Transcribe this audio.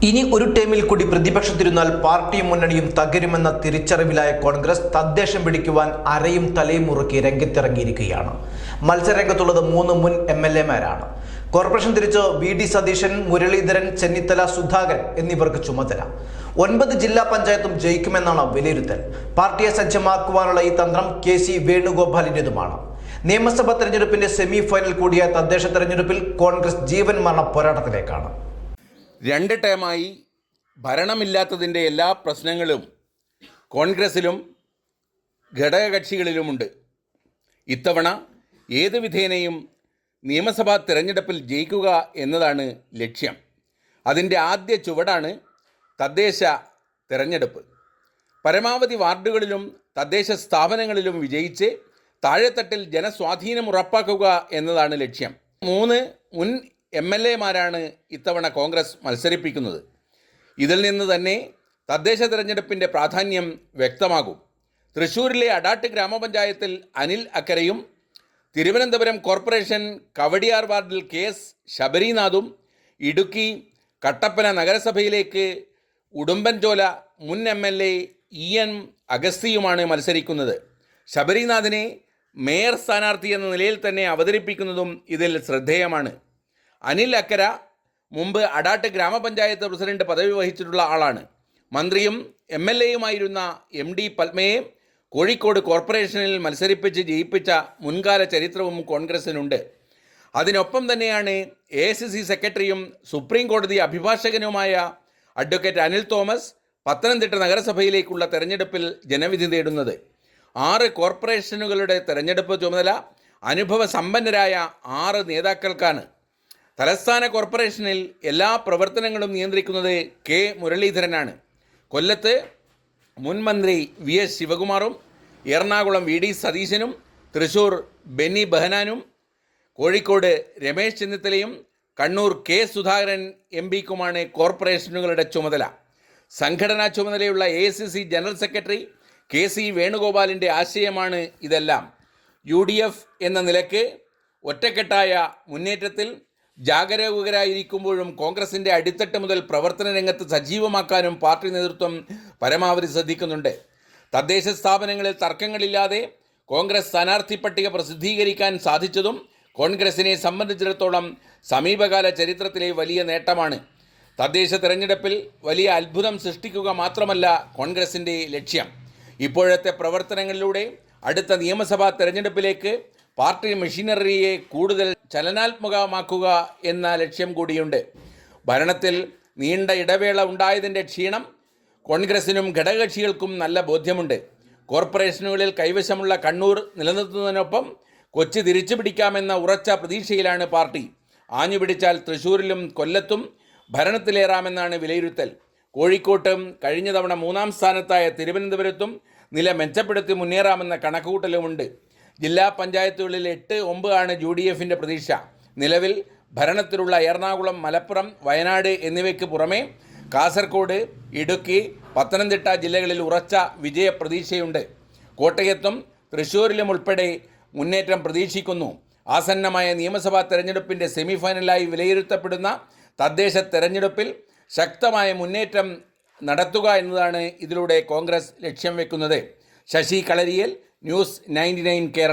ഇനി ഒരു ടേമിൽ കൂടി പ്രതിപക്ഷത്തിരുന്നാൽ പാർട്ടിയും മുന്നണിയും തകരുമെന്ന തിരിച്ചറിവിലായ കോൺഗ്രസ് തദ്ദേശം പിടിക്കുവാൻ അരയും തലയും മുറുക്കി രംഗത്തിറങ്ങിയിരിക്കുകയാണ്. മത്സരരംഗത്തുള്ളത് 3 മുൻ MLA-മാരാണ്. കോർപ്പറേഷൻ തിരിച്ച് VD സതീശൻ, മുരളീധരൻ, ചെന്നിത്തല, സുധാകരൻ എന്നിവർക്ക് ചുമതല. 9 ജില്ലാ പഞ്ചായത്തും ജയിക്കുമെന്നാണ് വിലയിരുത്തൽ. പാർട്ടിയെ സജ്ജമാക്കുവാനുള്ള ഈ തന്ത്രം KC വേണുഗോപാലിൻ്റെതുമാണ്. നിയമസഭാ തെരഞ്ഞെടുപ്പിന്റെ സെമി ഫൈനൽ കൂടിയ തദ്ദേശ തെരഞ്ഞെടുപ്പിൽ കോൺഗ്രസ് ജീവൻ മരണ പോരാട്ടത്തിലേക്കാണ്. 2 ടേമായി ഭരണമില്ലാത്തതിൻ്റെ എല്ലാ പ്രശ്നങ്ങളും കോൺഗ്രസിലും ഘടകകക്ഷികളിലുമുണ്ട്. ഇത്തവണ ഏത് വിധേനയും നിയമസഭാ തിരഞ്ഞെടുപ്പിൽ ജയിക്കുക എന്നതാണ് ലക്ഷ്യം. അതിൻ്റെ ആദ്യ ചുവടാണ് തദ്ദേശ തിരഞ്ഞെടുപ്പ്. പരമാവധി വാർഡുകളിലും തദ്ദേശ സ്ഥാപനങ്ങളിലും വിജയിച്ച് താഴെത്തട്ടിൽ ജനസ്വാധീനം ഉറപ്പാക്കുക എന്നതാണ് ലക്ഷ്യം. 3 മുൻ MLA-മാരാണ് ഇത്തവണ കോൺഗ്രസ് മത്സരിപ്പിക്കുന്നത്. ഇതിൽ നിന്ന് തന്നെ തദ്ദേശ തിരഞ്ഞെടുപ്പിൻ്റെ പ്രാധാന്യം വ്യക്തമാകും. തൃശ്ശൂരിലെ അടാട്ട് ഗ്രാമപഞ്ചായത്തിൽ അനിൽ അക്കരയും, തിരുവനന്തപുരം കോർപ്പറേഷൻ കവടിയാർ വാർഡിൽ KS ശബരിനാഥും, ഇടുക്കി കട്ടപ്പന നഗരസഭയിലേക്ക് ഉടുമ്പൻചോല മുൻ MLA EN അഗസ്തിയുമാണ് മത്സരിക്കുന്നത്. ശബരിനാഥിനെ മേയർ സ്ഥാനാർത്ഥി എന്ന നിലയിൽ തന്നെ അവതരിപ്പിക്കുന്നതും ഇതിൽ ശ്രദ്ധേയമാണ്. അനിൽ അക്കര മുമ്പ് അടാട്ട് ഗ്രാമപഞ്ചായത്ത് പ്രസിഡന്റ് പദവി വഹിച്ചിട്ടുള്ള ആളാണ്. മന്ത്രിയും MLA-യുമായിരുന്ന MD പത്മയെ കോഴിക്കോട് കോർപ്പറേഷനിൽ മത്സരിപ്പിച്ച് ജയിപ്പിച്ച മുൻകാല ചരിത്രവും കോൺഗ്രസിനുണ്ട്. അതിനൊപ്പം തന്നെയാണ് AICC സെക്രട്ടറിയും സുപ്രീം കോടതി അഭിഭാഷകനുമായ അഡ്വക്കേറ്റ് അനിൽ തോമസ് പത്തനംതിട്ട നഗരസഭയിലേക്കുള്ള തെരഞ്ഞെടുപ്പിൽ ജനവിധി തേടുന്നത്. 6 കോർപ്പറേഷനുകളുടെ തെരഞ്ഞെടുപ്പ് ചുമതല അനുഭവ സമ്പന്നരായ 6 നേതാക്കൾക്കാണ്. തലസ്ഥാന കോർപ്പറേഷനിൽ എല്ലാ പ്രവർത്തനങ്ങളും നിയന്ത്രിക്കുന്നത് K മുരളീധരനാണ്. കൊല്ലത്ത് മുൻ മന്ത്രി VS ശിവകുമാറും, എറണാകുളം VD സതീശനും, തൃശ്ശൂർ ബെന്നി ബെഹനാനും, കോഴിക്കോട് രമേശ് ചെന്നിത്തലയും, കണ്ണൂർ K സുധാകരൻ MPക്കുമാണ് കോർപ്പറേഷനുകളുടെ ചുമതല. സംഘടനാ ചുമതലയുള്ള AICC ജനറൽ സെക്രട്ടറി KC വേണുഗോപാലിൻ്റെ ആശയമാണ് ഇതെല്ലാം. UDF എന്ന നിലയ്ക്ക് ഒറ്റക്കെട്ടായ മുന്നേറ്റത്തിൽ ജാഗരൂകരായിരിക്കുമ്പോഴും കോൺഗ്രസിൻ്റെ അടിത്തട്ട് മുതൽ പ്രവർത്തന രംഗത്ത് സജീവമാക്കാനും പാർട്ടി നേതൃത്വം പരമാവധി ശ്രദ്ധിക്കുന്നുണ്ട്. തദ്ദേശ സ്ഥാപനങ്ങളിൽ തർക്കങ്ങളില്ലാതെ കോൺഗ്രസ് സ്ഥാനാർത്ഥി പട്ടിക പ്രസിദ്ധീകരിക്കാൻ സാധിച്ചതും കോൺഗ്രസിനെ സംബന്ധിച്ചിടത്തോളം സമീപകാല ചരിത്രത്തിലെ വലിയ നേട്ടമാണ്. തദ്ദേശ തെരഞ്ഞെടുപ്പിൽ വലിയ അത്ഭുതം സൃഷ്ടിക്കുക മാത്രമല്ല കോൺഗ്രസിൻ്റെ ലക്ഷ്യം. ഇപ്പോഴത്തെ പ്രവർത്തനങ്ങളിലൂടെ അടുത്ത നിയമസഭാ തെരഞ്ഞെടുപ്പിലേക്ക് പാർട്ടി മെഷീനറിയെ കൂടുതൽ ചലനാത്മകമാക്കുക എന്ന ലക്ഷ്യം കൂടിയുണ്ട്. ഭരണത്തിൽ നീണ്ട ഇടവേള ഉണ്ടായതിൻ്റെ ക്ഷീണം കോൺഗ്രസിനും ഘടകകക്ഷികൾക്കും നല്ല ബോധ്യമുണ്ട്. കോർപ്പറേഷനുകളിൽ കൈവശമുള്ള കണ്ണൂർ നിലനിർത്തുന്നതിനൊപ്പം കൊച്ചി തിരിച്ചു പിടിക്കാമെന്ന ഉറച്ച പ്രതീക്ഷയിലാണ് പാർട്ടി. ആഞ്ഞുപിടിച്ചാൽ തൃശ്ശൂരിലും കൊല്ലത്തും ഭരണത്തിലേറാമെന്നാണ് വിലയിരുത്തൽ. കോഴിക്കോട്ടും കഴിഞ്ഞ തവണ 3ാം സ്ഥാനത്തായ തിരുവനന്തപുരത്തും നില മെച്ചപ്പെടുത്തി മുന്നേറാമെന്ന കണക്കുകൂട്ടലുമുണ്ട്. ജില്ലാ പഞ്ചായത്തുകളിൽ 8-9 ആണ് UDFൻ്റെ പ്രതീക്ഷ. നിലവിൽ ഭരണത്തിലുള്ള എറണാകുളം, മലപ്പുറം, വയനാട് എന്നിവയ്ക്ക് പുറമെ കാസർഗോഡ്, ഇടുക്കി, പത്തനംതിട്ട ജില്ലകളിൽ ഉറച്ച വിജയ പ്രതീക്ഷയുണ്ട്. കോട്ടയത്തും തൃശ്ശൂരിലും ഉൾപ്പെടെ മുന്നേറ്റം പ്രതീക്ഷിക്കുന്നു. ആസന്നമായ നിയമസഭാ തെരഞ്ഞെടുപ്പിൻ്റെ സെമിഫൈനലായി വിലയിരുത്തപ്പെടുന്ന തദ്ദേശ തെരഞ്ഞെടുപ്പിൽ ശക്തമായ മുന്നേറ്റം നടത്തുക എന്നതാണ് ഇതിലൂടെ കോൺഗ്രസ് ലക്ഷ്യം വെക്കുന്നത്. ശശി കളരിയേൽ, ന്യൂസ് 99 കേരള.